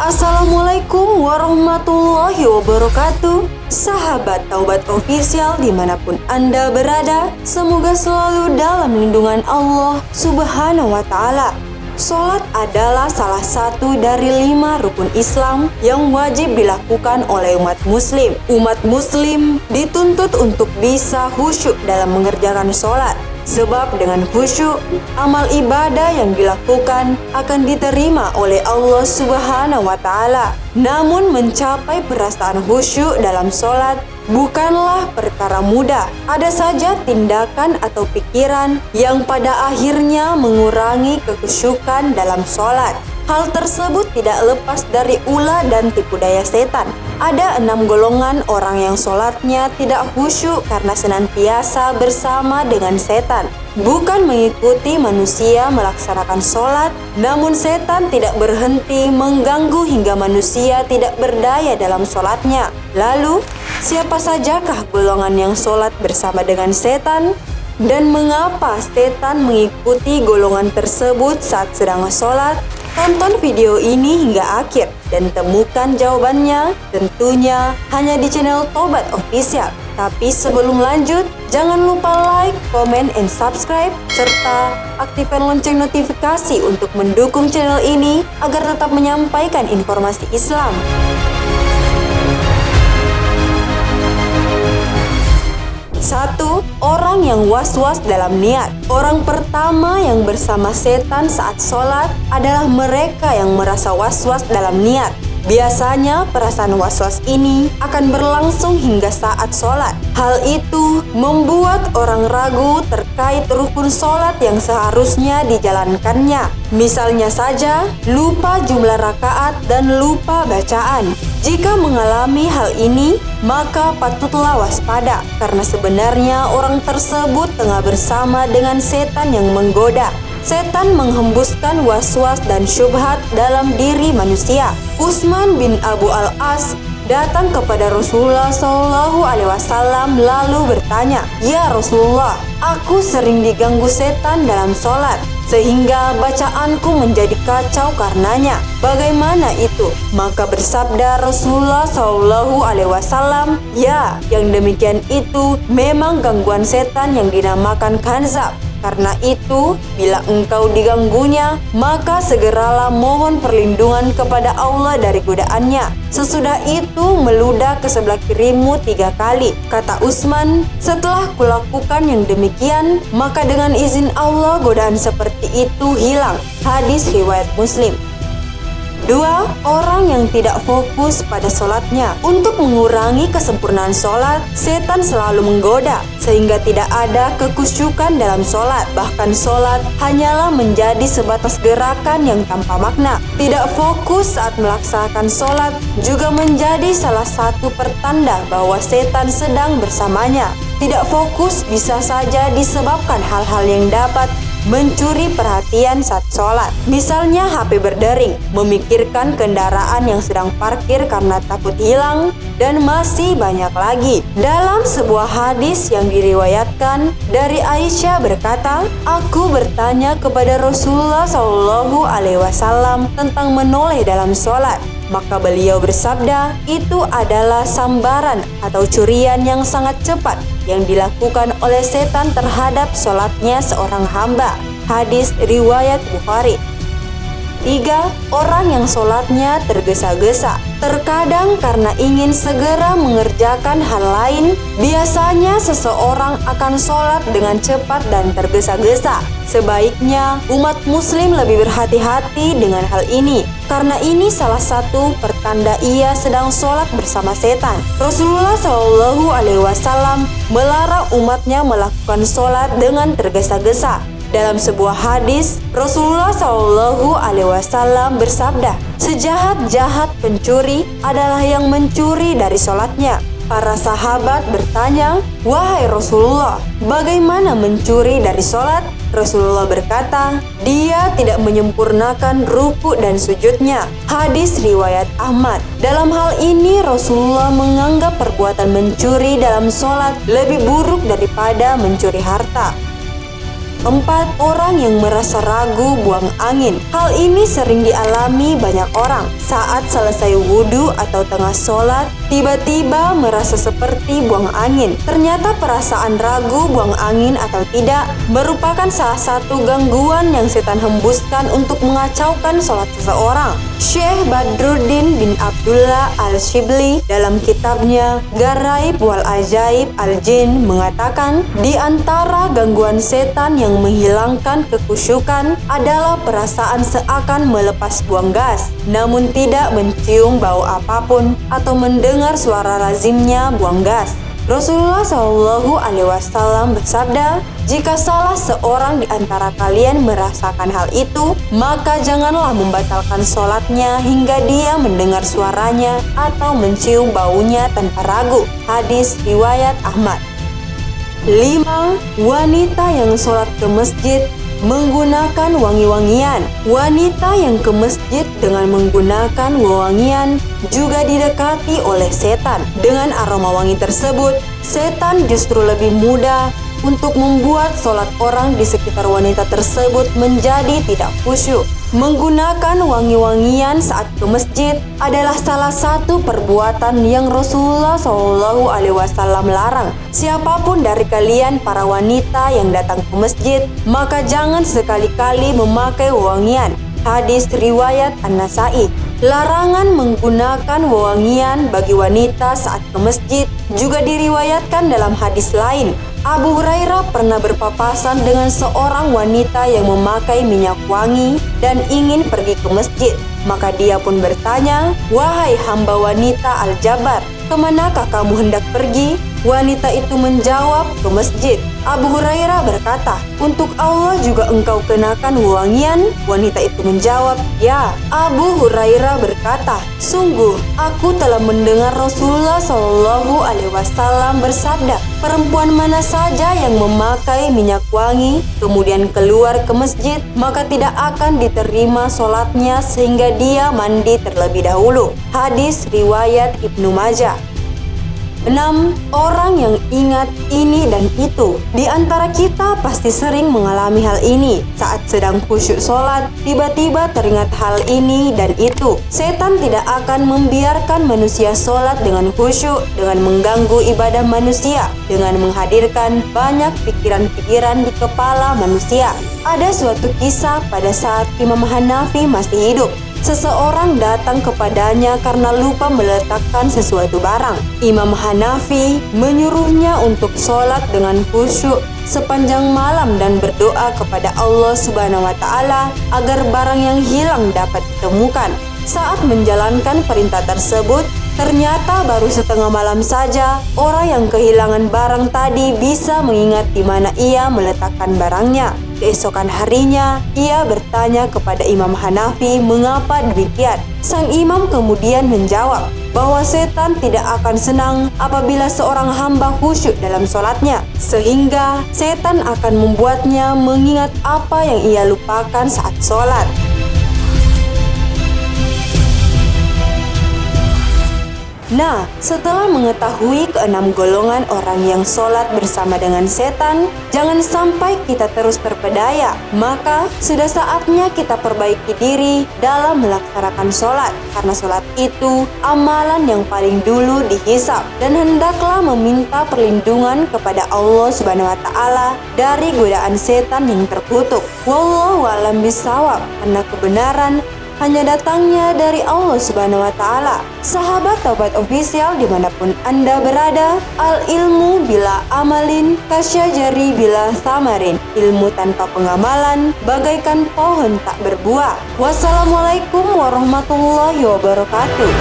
Assalamualaikum warahmatullahi wabarakatuh. Sahabat Taubat Official dimanapun Anda berada, semoga selalu dalam lindungan Allah Subhanahu wa Ta'ala. Sholat adalah salah satu dari 5 rukun Islam yang wajib dilakukan oleh umat muslim. Umat muslim dituntut untuk bisa khusyuk dalam mengerjakan sholat. Sebab dengan khusyuk, amal ibadah yang dilakukan akan diterima oleh Allah Subhanahu wa Ta'ala. Namun mencapai perasaan khusyuk dalam sholat bukanlah perkara mudah. Ada saja tindakan atau pikiran yang pada akhirnya mengurangi kekhusyukan dalam sholat. Hal tersebut tidak lepas dari ulah dan tipu daya setan. Ada 6 golongan orang yang sholatnya tidak khusyuk karena senantiasa bersama dengan setan. Bukan mengikuti manusia melaksanakan sholat, namun setan tidak berhenti mengganggu hingga manusia tidak berdaya dalam sholatnya. Lalu, siapa sajakah golongan yang sholat bersama dengan setan? Dan mengapa setan mengikuti golongan tersebut saat sedang sholat? Tonton video ini hingga akhir dan temukan jawabannya tentunya hanya di channel Taubat Official. Tapi sebelum lanjut, jangan lupa like, comment, and subscribe, serta aktifkan lonceng notifikasi untuk mendukung channel ini agar tetap menyampaikan informasi Islam. 1. Orang yang was-was dalam niat. Orang pertama yang bersama setan saat sholat adalah mereka yang merasa was-was dalam niat. Biasanya perasaan was-was ini akan berlangsung hingga saat sholat. Hal itu membuat orang ragu terkait rukun sholat yang seharusnya dijalankannya. Misalnya saja, lupa jumlah rakaat dan lupa bacaan. Jika mengalami hal ini, maka patutlah waspada, karena sebenarnya orang tersebut tengah bersama dengan setan yang menggoda. Setan menghembuskan was-was dan syubhat dalam diri manusia. Utsman bin Abu al-As datang kepada Rasulullah SAW lalu bertanya, "Ya Rasulullah, aku sering diganggu setan dalam sholat, sehingga bacaanku menjadi kacau karenanya. Bagaimana itu?" Maka bersabda Rasulullah SAW, "Ya, yang demikian itu memang gangguan setan yang dinamakan kanzab. Karena itu, bila engkau diganggunya, maka segeralah mohon perlindungan kepada Allah dari godaannya. Sesudah itu meludah ke sebelah kirimu 3 kali." Kata Utsman, "Setelah kulakukan yang demikian, maka dengan izin Allah godaan seperti itu hilang." Hadis riwayat Muslim. 2. Orang yang tidak fokus pada sholatnya. Untuk mengurangi kesempurnaan sholat, setan selalu menggoda sehingga tidak ada kekhusyukan dalam sholat. Bahkan sholat hanyalah menjadi sebatas gerakan yang tanpa makna. Tidak fokus saat melaksanakan sholat juga menjadi salah satu pertanda bahwa setan sedang bersamanya. Tidak fokus bisa saja disebabkan hal-hal yang dapat mencuri perhatian saat sholat. Misalnya HP berdering, memikirkan kendaraan yang sedang parkir karena takut hilang, dan masih banyak lagi. Dalam sebuah hadis yang diriwayatkan dari Aisyah berkata, "Aku bertanya kepada Rasulullah SAW tentang menoleh dalam sholat. Maka beliau bersabda, itu adalah sambaran atau curian yang sangat cepat yang dilakukan oleh setan terhadap sholatnya seorang hamba." Hadis riwayat Bukhari. 3. Orang yang sholatnya tergesa-gesa. Terkadang karena ingin segera mengerjakan hal lain, biasanya seseorang akan sholat dengan cepat dan tergesa-gesa. Sebaiknya umat muslim lebih berhati-hati dengan hal ini, karena ini salah satu pertanda ia sedang sholat bersama setan. Rasulullah SAW melarang umatnya melakukan sholat dengan tergesa-gesa. Dalam sebuah hadis, Rasulullah SAW bersabda, "Sejahat-jahat pencuri adalah yang mencuri dari sholatnya." Para sahabat bertanya, "Wahai Rasulullah, bagaimana mencuri dari sholat?" Rasulullah berkata, "Dia tidak menyempurnakan ruku dan sujudnya." Hadis riwayat Ahmad. Dalam hal ini Rasulullah menganggap perbuatan mencuri dalam sholat lebih buruk daripada mencuri harta. 4. Orang yang merasa ragu buang angin. Hal ini sering dialami banyak orang saat selesai wudhu atau tengah sholat, tiba-tiba merasa seperti buang angin. Ternyata perasaan ragu buang angin atau tidak merupakan salah satu gangguan yang setan hembuskan untuk mengacaukan sholat seseorang. Syekh Badruddin bin Abdullah Al-Shibli dalam kitabnya Garaib wal Ajaib Al-Jin mengatakan, di antara gangguan setan yang menghilangkan kekhusyukan adalah perasaan seakan melepas buang gas, namun tidak mencium bau apapun atau mendengar suara lazimnya buang gas. Rasulullah Shallallahu Alaihi Wasallam bersabda, jika salah seorang di antara kalian merasakan hal itu, maka janganlah membatalkan sholatnya hingga dia mendengar suaranya atau mencium baunya tanpa ragu. Hadis riwayat Ahmad. 5. Wanita yang sholat ke masjid menggunakan wangi-wangian. Wanita yang ke masjid dengan menggunakan wewangian juga didekati oleh setan. Dengan aroma wangi tersebut, setan justru lebih mudah untuk membuat sholat orang di sekitar wanita tersebut menjadi tidak khusyuk. Menggunakan wangi-wangian saat ke masjid adalah salah satu perbuatan yang Rasulullah Shallallahu Alaihi Wasallam larang. Siapapun dari kalian para wanita yang datang ke masjid, maka jangan sekali-kali memakai wewangian. Hadis riwayat An-Nasai. Larangan menggunakan wewangian bagi wanita saat ke masjid juga diriwayatkan dalam hadis lain. Abu Hurairah pernah berpapasan dengan seorang wanita yang memakai minyak wangi dan ingin pergi ke masjid. Maka dia pun bertanya, "Wahai hamba wanita Al-Jabar, kemanakah kamu hendak pergi?" Wanita itu menjawab, "Ke masjid." Abu Hurairah berkata, "Untuk Allah juga engkau kenakan wewangian?" Wanita itu menjawab, "Ya." Abu Hurairah berkata, "Sungguh, aku telah mendengar Rasulullah Shallallahu Alaihi Wasallam bersabda, perempuan mana saja yang memakai minyak wangi kemudian keluar ke masjid, maka tidak akan diterima sholatnya sehingga dia mandi terlebih dahulu." Hadis riwayat Ibnu Majah. 6. Orang yang ingat ini dan itu. Di antara kita pasti sering mengalami hal ini. Saat sedang khusyuk sholat, tiba-tiba teringat hal ini dan itu. Setan tidak akan membiarkan manusia sholat dengan khusyuk, dengan mengganggu ibadah manusia, dengan menghadirkan banyak pikiran-pikiran di kepala manusia. Ada suatu kisah pada saat Imam Hanafi masih hidup. Seseorang datang kepadanya karena lupa meletakkan sesuatu barang. Imam Hanafi menyuruhnya untuk sholat dengan khusyuk sepanjang malam dan berdoa kepada Allah Subhanahu wa Ta'ala agar barang yang hilang dapat ditemukan. Saat menjalankan perintah tersebut, ternyata baru setengah malam saja orang yang kehilangan barang tadi bisa mengingat di mana ia meletakkan barangnya. Keesokan harinya, ia bertanya kepada Imam Hanafi mengapa demikian. Sang imam kemudian menjawab bahwa setan tidak akan senang apabila seorang hamba khusyuk dalam sholatnya, sehingga setan akan membuatnya mengingat apa yang ia lupakan saat sholat. Nah, setelah mengetahui keenam golongan orang yang sholat bersama dengan setan, jangan sampai kita terus terpedaya. Maka, sudah saatnya kita perbaiki diri dalam melaksanakan sholat. Karena sholat itu amalan yang paling dulu dihisab. Dan hendaklah meminta perlindungan kepada Allah Subhanahu wa Ta'ala dari godaan setan yang terkutuk. Wallahu a'lam bishawab, karena kebenaran hanya datangnya dari Allah Subhanahu wa Ta'ala. Sahabat Taubat Official dimanapun Anda berada, al ilmu bila amalin kasyajari bila samarin. Ilmu tanpa pengamalan bagaikan pohon tak berbuah. Wassalamualaikum warahmatullahi wabarakatuh.